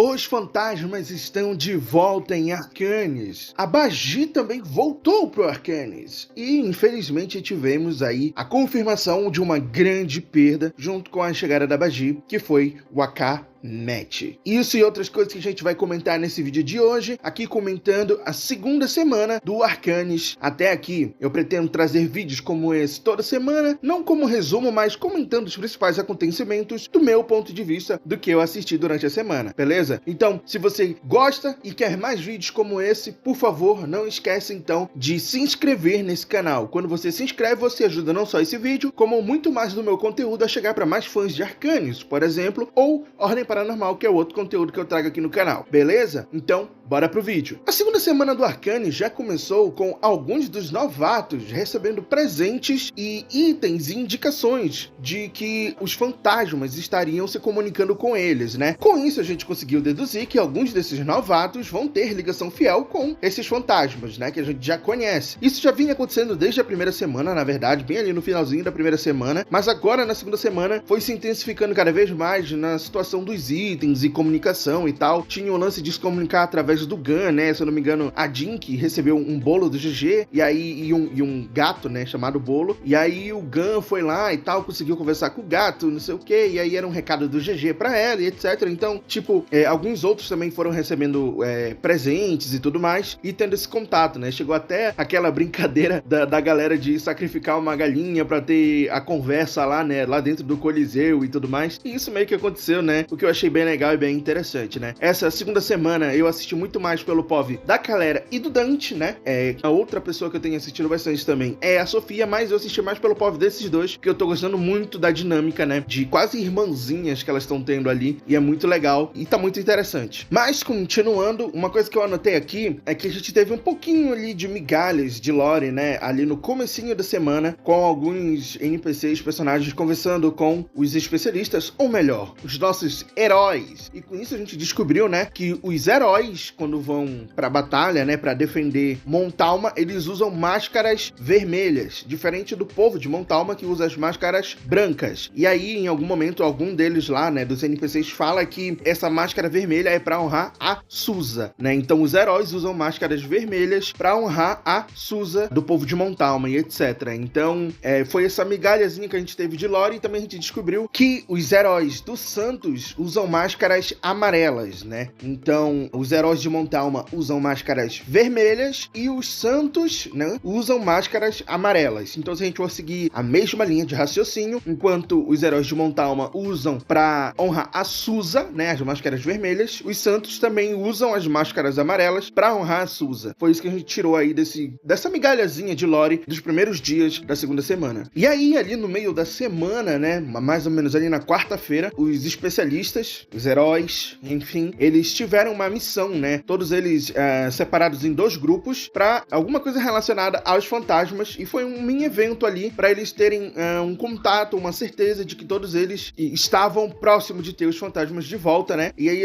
Os fantasmas estão de volta em Arcanis. A Bagi também voltou pro Arcanis. E, infelizmente, tivemos aí a confirmação de uma grande perda junto com a chegada da Bagi, que foi o Akhemet. Isso e outras coisas que a gente vai comentar nesse vídeo de hoje, aqui comentando a segunda semana do Arcanis. Até aqui, eu pretendo trazer vídeos como esse toda semana, não como resumo, mas comentando os principais acontecimentos do meu ponto de vista do que eu assisti durante a semana, beleza? Então, se você gosta e quer mais vídeos como esse, por favor, não esqueça então de se inscrever nesse canal. Quando você se inscreve, você ajuda não só esse vídeo, como muito mais do meu conteúdo a chegar para mais fãs de Arcanis, por exemplo, ou Ordem Paranormal, que é outro conteúdo que eu trago aqui no canal, beleza? Então, bora pro vídeo. A segunda semana do Arcanis já começou com alguns dos novatos recebendo presentes e itens e indicações de que os fantasmas estariam se comunicando com eles, né? Com isso a gente conseguiu deduzir que alguns desses novatos vão ter ligação fiel com esses fantasmas, né? Que a gente já conhece. Isso já vinha acontecendo desde a primeira semana, na verdade, bem ali no finalzinho da primeira semana, mas agora na segunda semana foi se intensificando cada vez mais na situação dos itens e comunicação e tal. Tinha o lance de se comunicar através do Gun, né? Se eu não me engano, a Jinx recebeu um bolo do GG e aí um gato, né? Chamado Bolo. E aí o Gun foi lá e tal, conseguiu conversar com o gato, não sei o que. E aí era um recado do GG pra ela e etc. Então, tipo, alguns outros também foram recebendo presentes e tudo mais e tendo esse contato, né? Chegou até aquela brincadeira da galera de sacrificar uma galinha pra ter a conversa lá, né? Lá dentro do Coliseu e tudo mais. E isso meio que aconteceu, né? O que eu achei bem legal e bem interessante, né? Essa segunda semana eu assisti muito mais pelo POV da Calera e do Dante, né? A outra pessoa que eu tenho assistido bastante também é a Sofia, mas eu assisti mais pelo POV desses dois, porque eu tô gostando muito da dinâmica, né? De quase irmãzinhas que elas estão tendo ali, e é muito legal e tá muito interessante. Mas, continuando, uma coisa que eu anotei aqui é que a gente teve um pouquinho ali de migalhas de lore, né? Ali no comecinho da semana, com alguns NPCs, personagens, conversando com os especialistas, ou melhor, os nossos heróis. E com isso a gente descobriu, né, que os heróis, quando vão pra batalha, né, pra defender Montalma, eles usam máscaras vermelhas, diferente do povo de Montalma, que usa as máscaras brancas. E aí, em algum momento, algum deles lá, né, dos NPCs, fala que essa máscara vermelha é pra honrar a Susa, né? Então os heróis usam máscaras vermelhas pra honrar a Susa do povo de Montalma e etc. Então, foi essa migalhazinha que a gente teve de lore, e também a gente descobriu que os heróis do Santos usam máscaras amarelas, né? Então, os heróis de Montalma usam máscaras vermelhas e os Santos, né, usam máscaras amarelas. Então, se a gente for seguir a mesma linha de raciocínio, enquanto os heróis de Montalma usam pra honrar a Susa, né, as máscaras vermelhas, os Santos também usam as máscaras amarelas pra honrar a Susa. Foi isso que a gente tirou aí dessa migalhazinha de lore dos primeiros dias da segunda semana. E aí, ali no meio da semana, né, mais ou menos ali na quarta-feira, os especialistas, os heróis, enfim, eles tiveram uma missão, né, todos eles separados em dois grupos pra alguma coisa relacionada aos fantasmas, e foi um mini evento ali pra eles terem um contato, uma certeza de que todos eles estavam próximos de ter os fantasmas de volta, né, e aí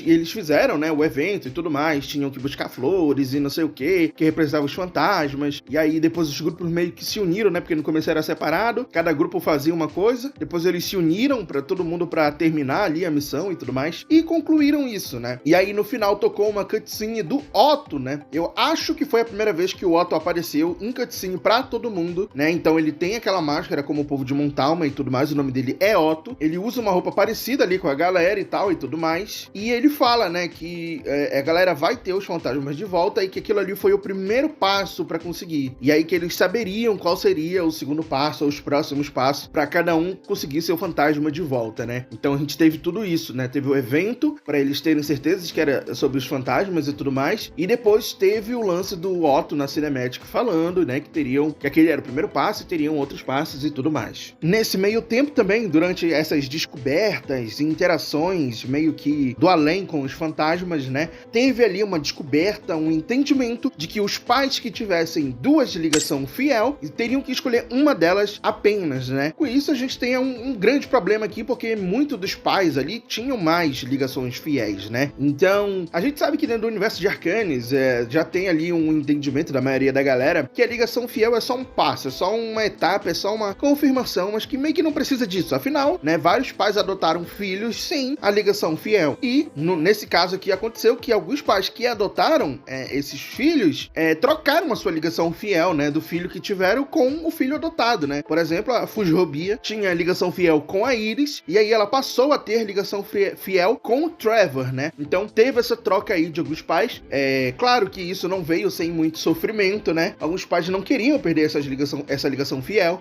eles fizeram, né, o evento e tudo mais, tinham que buscar flores e não sei o que representava os fantasmas, e aí depois os grupos meio que se uniram, né, porque no começo era separado, cada grupo fazia uma coisa, depois eles se uniram pra todo mundo pra terminar ali a missão e tudo mais, e concluíram isso, né, e aí no final tocou uma cutscene do Otto, né, eu acho que foi a primeira vez que o Otto apareceu em cutscene pra todo mundo, né, então ele tem aquela máscara como o povo de Montalma e tudo mais, o nome dele é Otto, ele usa uma roupa parecida ali com a galera e tal e tudo mais, e ele fala, né, que a galera vai ter os fantasmas de volta e que aquilo ali foi o primeiro passo pra conseguir, e aí que eles saberiam qual seria o segundo passo ou os próximos passos pra cada um conseguir seu fantasma de volta, né, então a gente teve tudo isso, né, teve o evento pra eles terem certeza de que era sobre os fantasmas e tudo mais, e depois teve o lance do Otto na cinemática falando, né, que aquele era o primeiro passo e teriam outros passos e tudo mais. Nesse meio tempo também, durante essas descobertas e interações meio que do além com os fantasmas, né, teve ali uma descoberta, um entendimento de que os pais que tivessem duas de ligação fiel teriam que escolher uma delas apenas, né. Com isso a gente tem um grande problema aqui, porque muitos dos pais ali tinham mais ligações fiéis, né. Então, a gente sabe sabe que dentro do universo de Arcanis já tem ali um entendimento da maioria da galera que a ligação fiel é só um passo, é só uma etapa, é só uma confirmação, mas que meio que não precisa disso. Afinal, né, vários pais adotaram filhos sem a ligação fiel. E, nesse caso aqui, aconteceu que alguns pais que adotaram esses filhos trocaram a sua ligação fiel, né, do filho que tiveram com o filho adotado, né? Por exemplo, a Fujirobia tinha ligação fiel com a Iris, e aí ela passou a ter ligação fiel com o Trevor, né? Então teve essa troca aí de alguns pais. Claro que isso não veio sem muito sofrimento, né? Alguns pais não queriam perder essa ligação fiel.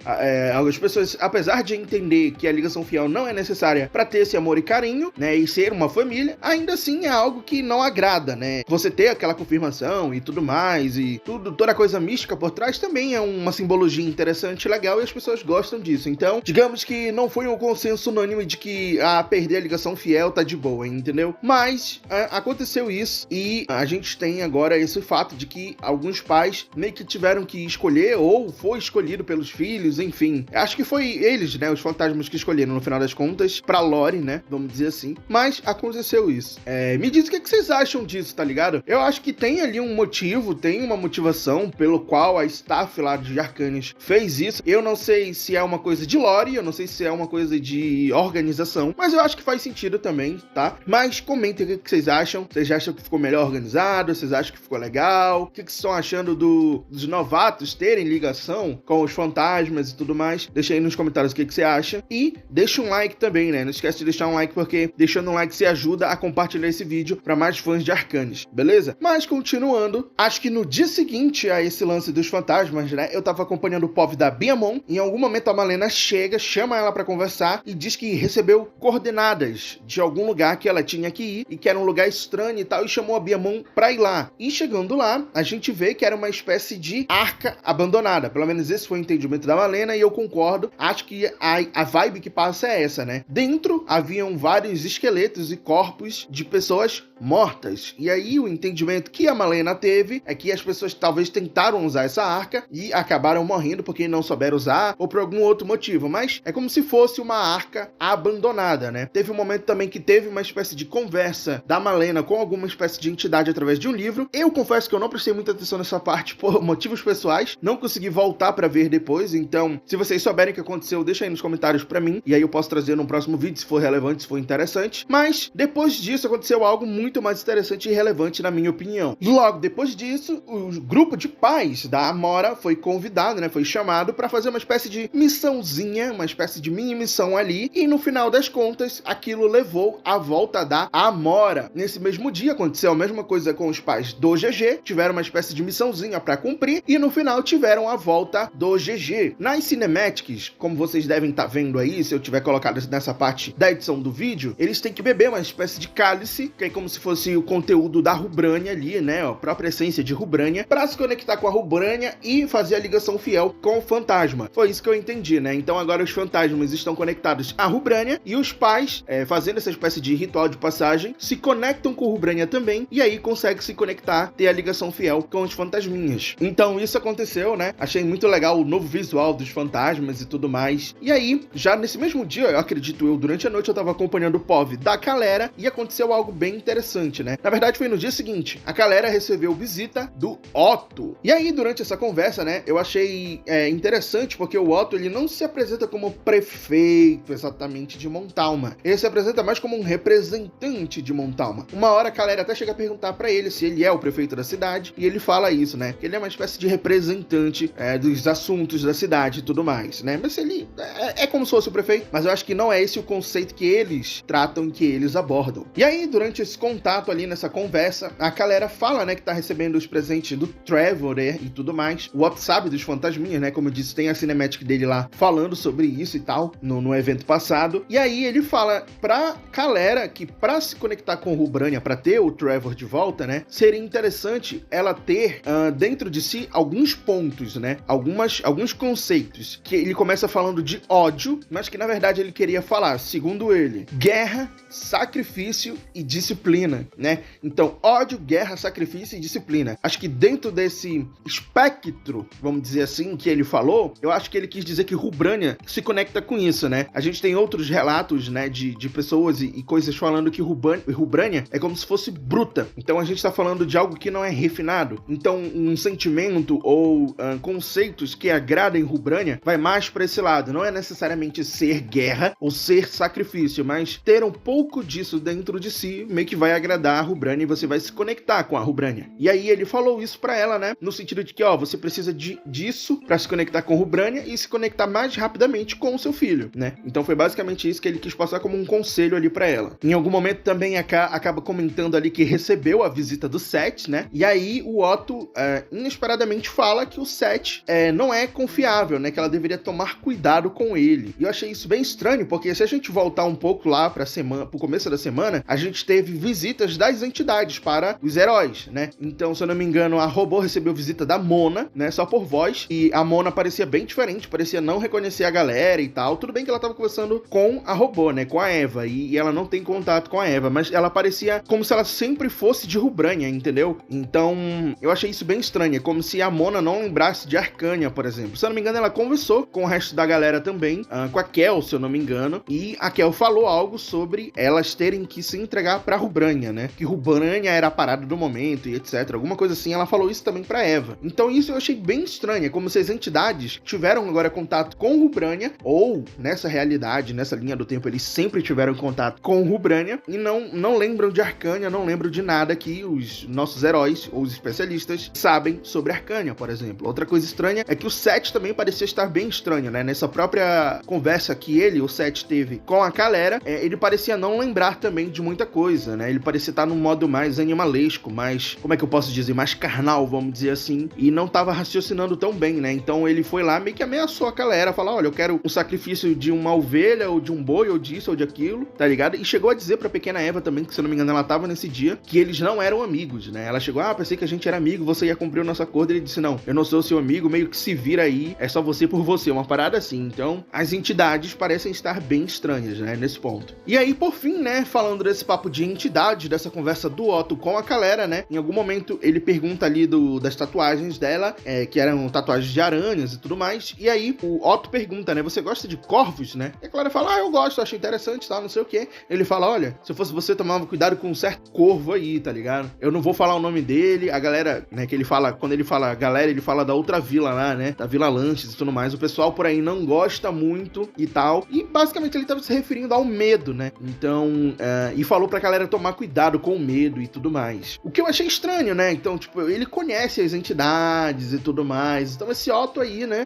Algumas pessoas, apesar de entender que a ligação fiel não é necessária para ter esse amor e carinho, né, e ser uma família, ainda assim é algo que não agrada, né? Você ter aquela confirmação e tudo mais, e toda a coisa mística por trás também é uma simbologia interessante, legal, e as pessoas gostam disso. Então, digamos que não foi um consenso unânime de que perder a ligação fiel tá de boa, entendeu? Mas aconteceu isso, e a gente tem agora esse fato de que alguns pais meio que tiveram que escolher, ou foi escolhido pelos filhos, enfim. Acho que foi eles, né, os fantasmas que escolheram no final das contas, pra Lori, né, vamos dizer assim. Mas aconteceu isso. Me diz o que vocês acham disso, tá ligado? Eu acho que tem ali um motivo, tem uma motivação pelo qual a staff lá de Arcanis fez isso. Eu não sei se é uma coisa de lore, eu não sei se é uma coisa de organização, mas eu acho que faz sentido também, tá? Mas comentem o que vocês acham. Vocês acham que ficou melhor organizado? Vocês acham que ficou legal? O que vocês estão achando dos novatos terem ligação com os fantasmas e tudo mais? Deixa aí nos comentários o que você acha. E deixa um like também, né? Não esquece de deixar um like, porque deixando um like você ajuda a compartilhar esse vídeo para mais fãs de Arcanis, beleza? Mas continuando, acho que no dia seguinte a esse lance dos fantasmas, né, eu tava acompanhando o POV da Biamon. Em algum momento a Malena chega, chama ela para conversar e diz que recebeu coordenadas de algum lugar que ela tinha que ir e que era um lugar estranho e tal, e chamou a Biamon pra ir lá. E chegando lá, a gente vê que era uma espécie de arca abandonada. Pelo menos esse foi o entendimento da Malena, e eu concordo. Acho que a vibe que passa é essa, né? Dentro haviam vários esqueletos e corpos de pessoas mortas. E aí o entendimento que a Malena teve é que as pessoas talvez tentaram usar essa arca e acabaram morrendo porque não souberam usar ou por algum outro motivo. Mas é como se fosse uma arca abandonada, né? Teve um momento também que teve uma espécie de conversa da Malena com alguma espécie de entidade através de um livro. Eu confesso que eu não prestei muita atenção nessa parte por motivos pessoais. Não consegui voltar pra ver depois. Então, se vocês souberem o que aconteceu, deixa aí nos comentários pra mim. E aí eu posso trazer num próximo vídeo, se for relevante, se for interessante. Mas, depois disso, aconteceu algo muito mais interessante e relevante, na minha opinião. Logo depois disso, o grupo de pais da Amora foi convidado, né? Foi chamado pra fazer uma espécie de missãozinha, uma espécie de mini missão ali. E no final das contas, aquilo levou à volta da Amora. Nesse mesmo dia, aconteceu a mesma coisa com os pais do GG. Tiveram uma espécie de missãozinha pra cumprir. E no final, tiveram a volta do GG. Nas cinematics, como vocês devem estar vendo aí, se eu tiver colocado nessa parte da edição do vídeo, eles têm que beber uma espécie de cálice, que é como se fosse o conteúdo da Rubrânia ali, né, a própria essência de Rubrânia, para se conectar com a Rubrânia e fazer a ligação fiel com o fantasma. Foi isso que eu entendi, né? Então agora os fantasmas estão conectados à Rubrânia e os pais, fazendo essa espécie de ritual de passagem, se conectam com a Rubrânia também, e aí conseguem se conectar, ter a ligação fiel com os fantasminhas. Então isso aconteceu, né? Achei muito legal o novo visual dos fantasmas e tudo mais. E aí, já nesse mesmo dia, eu acredito durante a noite eu tava acompanhando o POV da Calera e aconteceu algo bem interessante, né? Na verdade, foi no dia seguinte. A Calera recebeu visita do Otto. E aí, durante essa conversa, né, eu achei interessante porque o Otto, ele não se apresenta como prefeito exatamente de Montalma. Ele se apresenta mais como um representante de Montalma. Uma hora a Calera até chega a perguntar pra ele se ele é o prefeito da cidade, e ele fala isso, né? Que ele é uma espécie de representante dos assuntos da cidade e tudo mais, né? Mas ele é como se fosse o prefeito, mas eu acho que não é esse o conceito que eles tratam, que eles abordam. E aí, durante esse contato ali, nessa conversa, a Calera fala, né, que tá recebendo os presentes do Trevor e tudo mais. O Otto sabe dos fantasminhas, né? Como eu disse, tem a cinematic dele lá falando sobre isso e tal, no evento passado. E aí ele fala pra Calera que pra se conectar com Rubrânia, pra ter o Trevor de volta, né, seria interessante ela ter dentro de si alguns pontos, né? Alguns conceitos. Que ele começa falando falando de ódio, mas que na verdade ele queria falar, segundo ele, guerra, sacrifício e disciplina, né? Então, ódio, guerra, sacrifício e disciplina. Acho que dentro desse espectro, vamos dizer assim, que ele falou, eu acho que ele quis dizer que Rubrânia se conecta com isso, né? A gente tem outros relatos, né, de pessoas e coisas falando que Rubrânia é como se fosse bruta. Então a gente tá falando de algo que não é refinado. Então um sentimento ou conceitos que agradem Rubrânia vai mais para esse lado. Não é necessariamente ser guerra ou ser sacrifício, mas ter um pouco disso dentro de si meio que vai agradar a Rubrânia e você vai se conectar com a Rubrânia. E aí ele falou isso pra ela, né? No sentido de que, ó, você precisa disso pra se conectar com Rubrânia e se conectar mais rapidamente com o seu filho, né? Então foi basicamente isso que ele quis passar como um conselho ali pra ela. Em algum momento também acaba comentando ali que recebeu a visita do Seth, né? E aí o Otto inesperadamente fala que o Seth não é confiável, né? Que ela deveria tomar cuidado com ele. E eu achei isso bem estranho, porque se a gente voltar um pouco lá pro começo da semana, a gente teve visitas das entidades para os heróis, né? Então, se eu não me engano, a Robô recebeu visita da Mona, né? Só por voz. E a Mona parecia bem diferente, parecia não reconhecer a galera e tal. Tudo bem que ela tava conversando com a Robô, né? Com a Eva. E ela não tem contato com a Eva, mas ela parecia como se ela sempre fosse de Rubrânia, entendeu? Então, eu achei isso bem estranho. É como se a Mona não lembrasse de Arcânia, por exemplo. Se eu não me engano, ela conversou com o resto da galera também, com a Kel, se eu não me engano. E a Kel falou algo sobre elas terem que se entregar pra Rubrânia, né? Que Rubrânia era a parada do momento e etc. Alguma coisa assim, ela falou isso também pra Eva. Então isso eu achei bem estranho, é como se as entidades tiveram agora contato com Rubrânia, ou nessa realidade, nessa linha do tempo, eles sempre tiveram contato com Rubrânia, e não lembram de Arcânia, não lembram de nada que os nossos heróis, ou os especialistas, sabem sobre Arcânia, por exemplo. Outra coisa estranha é que o Seth também parecia estar bem estranho, né? Nessa própria conversa que o Seth teve com a Calera, ele parecia não lembrar também de muita coisa, né? Ele parecia estar num modo mais animalesco, mais, como é que eu posso dizer, mais carnal, vamos dizer assim, e não estava raciocinando tão bem, né? Então ele foi lá meio que ameaçou a galera, falar, olha, eu quero um sacrifício de uma ovelha, ou de um boi, ou disso, ou de aquilo, tá ligado? E chegou a dizer pra pequena Eva também, que se eu não me engano ela tava nesse dia, que eles não eram amigos, né? Ela chegou, pensei que a gente era amigo, você ia cumprir o nosso acordo. Ele disse, não, eu não sou seu amigo, meio que se vira aí, é só você por você, uma parada assim. Então, as entidades parecem estar bem estranhas, né, nesse ponto. E aí, por fim, né, falando desse papo de entidade, dessa conversa do Otto com a Calera, né, em algum momento ele pergunta ali das tatuagens dela, que eram tatuagens de aranhas e tudo mais, e aí o Otto pergunta, né, você gosta de corvos, né? E a Calera fala, eu gosto, acho interessante, tal, não sei o que. Ele fala, olha, se eu fosse você, tomava cuidado com um certo corvo aí, tá ligado? Eu não vou falar o nome dele, a galera, né, que ele fala, quando ele fala galera, ele fala da outra vila lá, né, da Vila Lanches e tudo mais, o pessoal por aí não gosta muito e tal, e basicamente ele tava se referindo ao medo, né? Então, e falou pra galera tomar cuidado com o medo e tudo mais. O que eu achei estranho, né? Então, tipo, ele conhece as entidades e tudo mais. Então, esse Otto aí, né?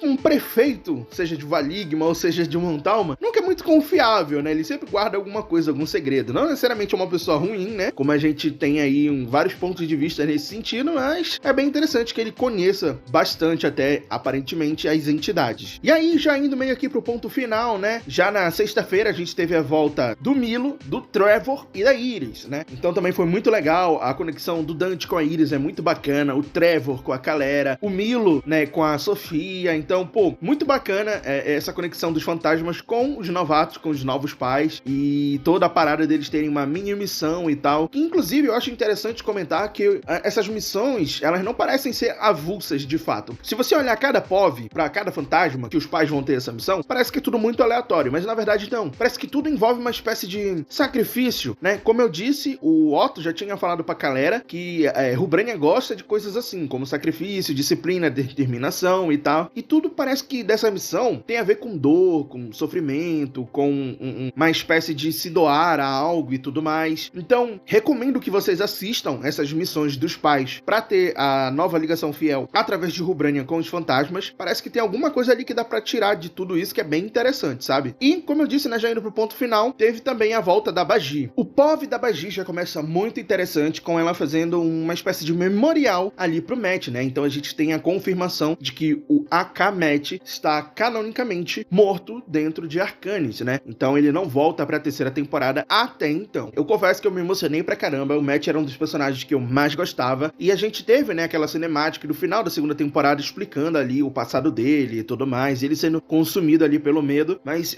Um prefeito, seja de Valigma ou seja de Montalma, nunca é muito confiável, né? Ele sempre guarda alguma coisa, algum segredo. Não necessariamente é uma pessoa ruim, né? Como a gente tem aí vários pontos de vista nesse sentido, mas é bem interessante que ele conheça bastante até, aparentemente, as entidades. E aí, já indo meio aqui pro ponto final, né? Já na sexta-feira a gente teve a volta do Milo, do Trevor e da Iris, né? Então também foi muito legal, a conexão do Dante com a Iris é muito bacana, o Trevor com a Calera, o Milo, né, com a Sofia. Então, pô, muito bacana essa conexão dos fantasmas com os novatos, com os novos pais, e toda a parada deles terem uma mini missão e tal. Que, inclusive, eu acho interessante comentar que essas missões, elas não parecem ser avulsas de fato. Se você olhar cada POV pra cada fantasma que os pais vão ter essa missão, parece que é tudo muito aleatório, mas na verdade não. Parece que tudo envolve uma espécie de sacrifício, né? Como eu disse, o Otto já tinha falado pra galera que Rubrânia gosta de coisas assim, como sacrifício, disciplina, determinação e tal. E tudo parece que dessa missão tem a ver com dor, com sofrimento, com uma espécie de se doar a algo e tudo mais. Então, recomendo que vocês assistam essas missões dos pais pra ter a nova ligação fiel através de Rubrânia com os fantasmas. Parece que tem alguma coisa ali que dá pra tirar de tudo isso que é bem interessante, sabe? E, como eu disse, né, já indo pro ponto final, teve também a volta da Bagi. O POV da Bagi já começa muito interessante, com ela fazendo uma espécie de memorial ali pro Matt, né? Então a gente tem a confirmação de que o AK Matt está canonicamente morto dentro de Arcanis, né? Então ele não volta pra terceira temporada até então. Eu confesso que eu me emocionei pra caramba, o Matt era um dos personagens que eu mais gostava, e a gente teve, né, aquela cinemática do final da segunda temporada explicando ali o passado dele e tudo mais. mais, ele sendo consumido ali pelo medo, mas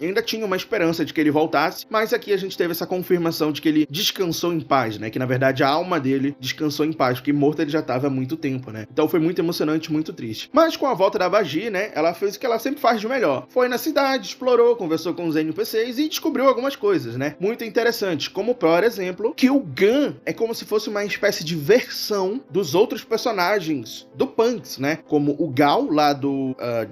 ainda tinha uma esperança de que ele voltasse, mas aqui a gente teve essa confirmação de que ele descansou em paz, né, que na verdade a alma dele descansou em paz, porque morto ele já estava há muito tempo, né, então foi muito emocionante, muito triste. Mas com a volta da Bagi, né, ela fez o que ela sempre faz de melhor, foi na cidade, explorou, conversou com os NPCs e descobriu algumas coisas, né, muito interessantes, como por exemplo, que o Gun é como se fosse uma espécie de versão dos outros personagens do Punks, né, como o Gal, lá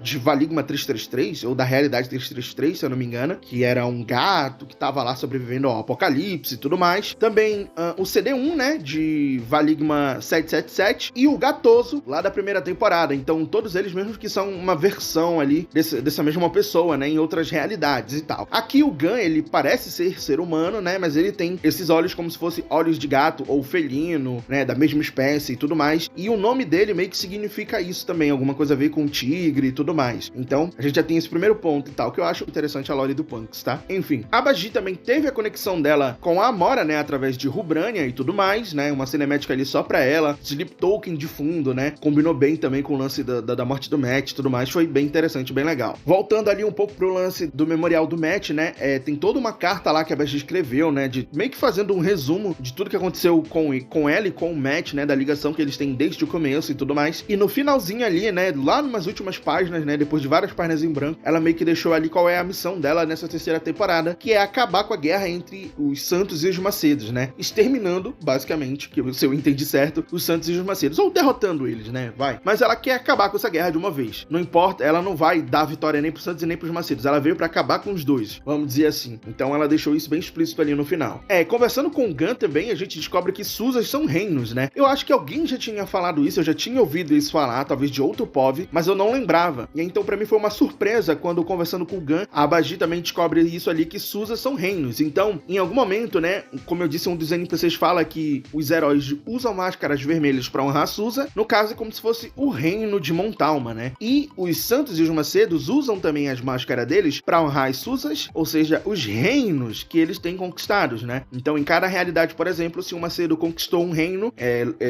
de Valigma 333, ou da Realidade 333, se eu não me engano, que era um gato que tava lá sobrevivendo ao apocalipse e tudo mais. Também o CD1, né, de Valigma 777, e o Gatoso, lá da primeira temporada. Então, todos eles mesmos que são uma versão ali dessa mesma pessoa, né, em outras realidades e tal. Aqui o Gun, ele parece ser humano, né, mas ele tem esses olhos como se fossem olhos de gato ou felino, né, da mesma espécie e tudo mais. E o nome dele meio que significa isso também, alguma coisa a ver com tigre e tudo mais. Então, a gente já tem esse primeiro ponto e tal, que eu acho interessante a lore do Punks, tá? Enfim, a Bagi também teve a conexão dela com a Amora, né, através de Rubrania e tudo mais, né, uma cinemática ali só pra ela, Sleep Token de fundo, né, combinou bem também com o lance da morte do Matt e tudo mais, foi bem interessante, bem legal. Voltando ali um pouco pro lance do memorial do Matt, né, tem toda uma carta lá que a Bagi escreveu, né, de meio que fazendo um resumo de tudo que aconteceu com ela e com o Matt, né, da ligação que eles têm desde o começo e tudo mais, e no finalzinho ali, né, lá numas últimas páginas, né, depois de várias páginas em branco, ela meio que deixou ali qual é a missão dela nessa terceira temporada, que é acabar com a guerra entre os Santos e os Macedos, né, exterminando, basicamente, que se eu entendi certo, os Santos e os Macedos, ou derrotando eles, né, mas ela quer acabar com essa guerra de uma vez, não importa, ela não vai dar vitória nem pros Santos e nem pros Macedos, ela veio pra acabar com os dois, vamos dizer assim, então ela deixou isso bem explícito ali no final. Conversando com o Gun também, a gente descobre que Suzas são reinos, né, eu acho que alguém já tinha falado isso, eu já tinha ouvido isso falar, talvez de outro POV, mas eu não lembrava, e então pra mim foi uma surpresa quando conversando com o Gun, a Bagi também descobre isso ali, que Suzas são reinos, então, em algum momento, né, como eu disse, um dos NPCs fala que os heróis usam máscaras vermelhas pra honrar Suza, no caso é como se fosse o reino de Montalma, né, e os Santos e os Macedos usam também as máscaras deles pra honrar as Suzas, ou seja, os reinos que eles têm conquistados, né, então em cada realidade, por exemplo, se um Macedo conquistou um reino,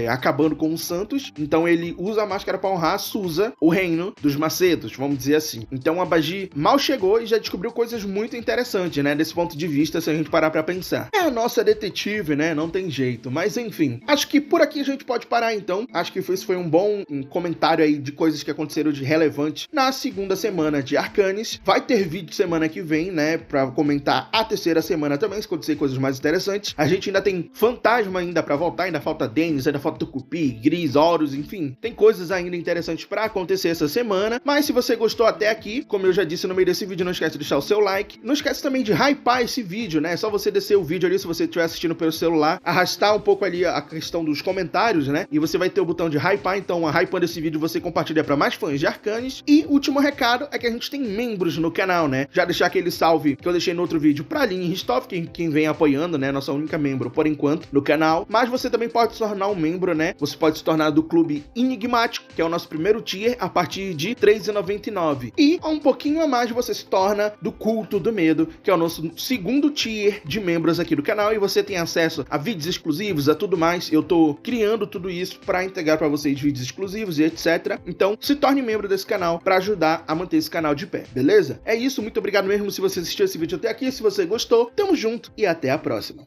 acabando com os Santos, então ele usa a máscara pra honrar a Suza, o reino dos Macedos, vamos dizer assim. Então a Bagi mal chegou e já descobriu coisas muito interessantes, né, desse ponto de vista, se a gente parar pra pensar. É a nossa detetive, né, não tem jeito, mas enfim, acho que por aqui a gente pode parar então, acho que esse foi um bom comentário aí de coisas que aconteceram de relevante na segunda semana de Arcanis. Vai ter vídeo semana que vem, né, pra comentar a terceira semana também, se acontecer coisas mais interessantes. A gente ainda tem Fantasma ainda pra voltar, ainda falta Dennis, ainda falta Tucupi, Gris, Horus, enfim, tem coisas ainda interessantes pra acontecer essa semana, mas se você gostou até aqui, como eu já disse no meio desse vídeo, não esquece de deixar o seu like, não esquece também de hypar esse vídeo, né, é só você descer o vídeo ali, se você estiver assistindo pelo celular, arrastar um pouco ali a questão dos comentários, né, e você vai ter o botão de hypar, então hypando esse vídeo você compartilha pra mais fãs de Arcanis. E último recado é que a gente tem membros no canal, né, já deixar aquele salve que eu deixei no outro vídeo pra Aline Ristoff, quem vem apoiando, né, nossa única membro por enquanto no canal, mas você também pode se tornar um membro, né, você pode se tornar do Clube Enigmático, que é o nosso primeiro tier, a partir de R$3,99, e um pouquinho a mais você se torna do Culto do Medo, que é o nosso segundo tier de membros aqui do canal, e você tem acesso a vídeos exclusivos, a tudo mais. Eu tô criando tudo isso para entregar para vocês vídeos exclusivos e etc. Então se torne membro desse canal para ajudar a manter esse canal de pé, beleza? É isso, muito obrigado mesmo se você assistiu esse vídeo até aqui, se você gostou, tamo junto e até a próxima.